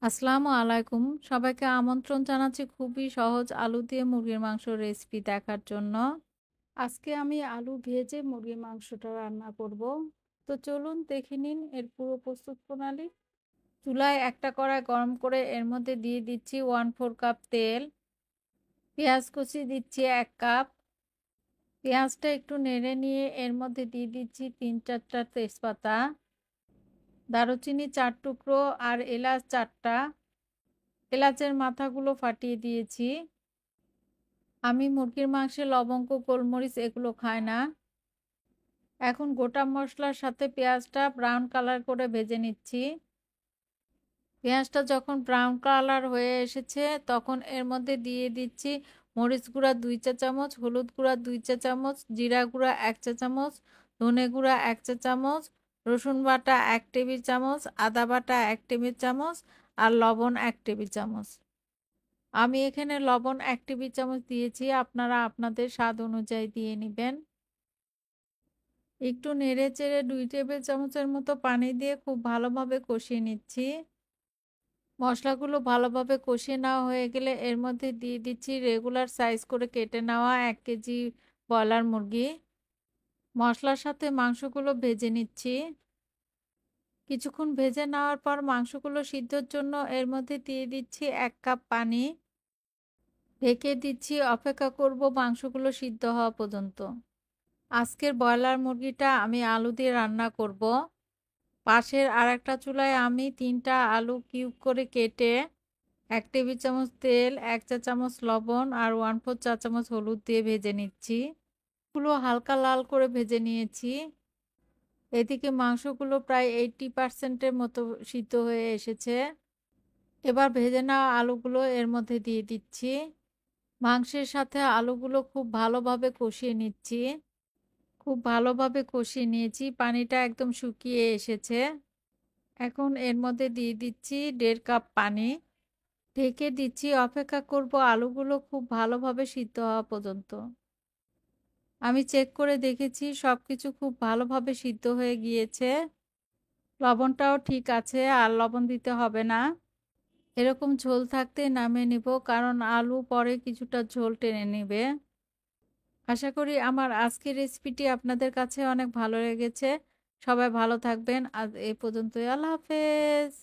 আসসালামু আলাইকুম। সবাইকে আমন্ত্রণ জানাচ্ছি খুবই সহজ আলু দিয়ে মুরগির মাংস রেসিপি দেখার জন্য। আজকে আমি আলু ভেজে মুরগির মাংসটা রান্না করব। তো চলুন দেখে নিন এর পুরো প্রস্তুত প্রণালী। চুলায় একটা কড়াই গরম করে এর মধ্যে দিয়ে দিচ্ছি 1/4 কাপ তেল। পেঁয়াজ কুচি দিচ্ছি 1 কাপ। পেঁয়াজটা একটু নেড়ে নিয়ে এর মধ্যে দিয়ে দিচ্ছি 3-4টা তেজপাতা, দারুচিনি 4 টুকরো আর এলাচ 4টা। এলাচের মাথাগুলো ফাটিয়ে দিয়েছি। আমি মুরগির মাংসে লবঙ্গ, গোলমরিচ এগুলো খাই না। এখন গোটা মসলার সাথে পেঁয়াজটা ব্রাউন কালার করে ভেজে নিচ্ছি। পেঁয়াজটা যখন ব্রাউন কালার হয়ে এসেছে তখন এর মধ্যে দিয়ে দিচ্ছি মরিচ গুঁড়া 2 চা চামচ, হলুদ গুঁড়া 2 চা চামচ, জিরা গুঁড়া 1 চা চামচ, ধনে গুঁড়া 1 চা চামচ, রসুন বাটা 1 টেবিল চামচ, আদা বাটা 1 টেবিল চামচ আর লবণ 1 টেবিল চামচ। আমি এখানে লবণ 1 টেবিল চামচ দিয়েছি, আপনারা আপনাদের স্বাদ অনুযায়ী দিয়ে নিবেন। একটু নেড়ে-চেড়ে 2 টেবিল চামচের মতো পানি দিয়ে খুব ভালোভাবে কষিয়ে নিচ্ছি। মশলাগুলো ভালোভাবে কষিয়ে নেওয়া হয়ে গেলে এর মধ্যে দিয়ে দিচ্ছি রেগুলার সাইজ করে কেটে নেওয়া 1 কেজি ব্রয়লার মুরগি। মশলার সাথে মাংসগুলো ভেজে নিচ্ছি। কিছুক্ষণ ভেজে নেওয়ার পর মাংসগুলো সিদ্ধর জন্য এর মধ্যে দিয়ে দিচ্ছি 1 কাপ পানি। ঢেকে দিচ্ছি, অপেক্ষা করব মাংসগুলো সিদ্ধ হওয়া পর্যন্ত। আজকের ব্রয়লার মুরগিটা আমি আলু দিয়ে রান্না করব। পাশের আরেকটা চুলায় আমি 3টা আলু কিউব করে কেটে 1 টেবিল চামচ তেল, 1 চা চামচ লবণ আর 1/4 চা চামচ হলুদ দিয়ে ভেজে নিচ্ছি। গুলো হালকা লাল করে ভেজে নিয়েছি। এদিকে মাংসগুলো প্রায় 80% এর মতো সিদ্ধ হয়ে এসেছে। এবার ভেজে নেওয়া আলুগুলো এর মধ্যে দিয়ে দিচ্ছি। মাংসের সাথে আলুগুলো খুব ভালোভাবে কষিয়ে নিচ্ছি। খুব ভালোভাবে কষিয়ে নিয়েছি, পানিটা একদম শুকিয়ে এসেছে। এখন এর মধ্যে দিয়ে দিচ্ছি 1.5 কাপ পানি। ঢেকে দিচ্ছি, অপেক্ষা করব আলুগুলো খুব ভালোভাবে সিদ্ধ হওয়া পর্যন্ত। আমি চেক করে দেখেছি সবকিছু খুব ভালোভাবে সিদ্ধ হয়ে গিয়েছে। লবণটাও ঠিক আছে, আর লবণ দিতে হবে না। এরকম ঝোল থাকতে নামিয়ে নিব, কারণ আলু পরে কিছুটা ঝোল টেনে নেবে। আশা করি আমার আজকের রেসিপিটি আপনাদের কাছে অনেক ভালো লেগেছে। সবাই ভালো থাকবেন। আজ এ পর্যন্তই। আল্লাহ হাফেজ।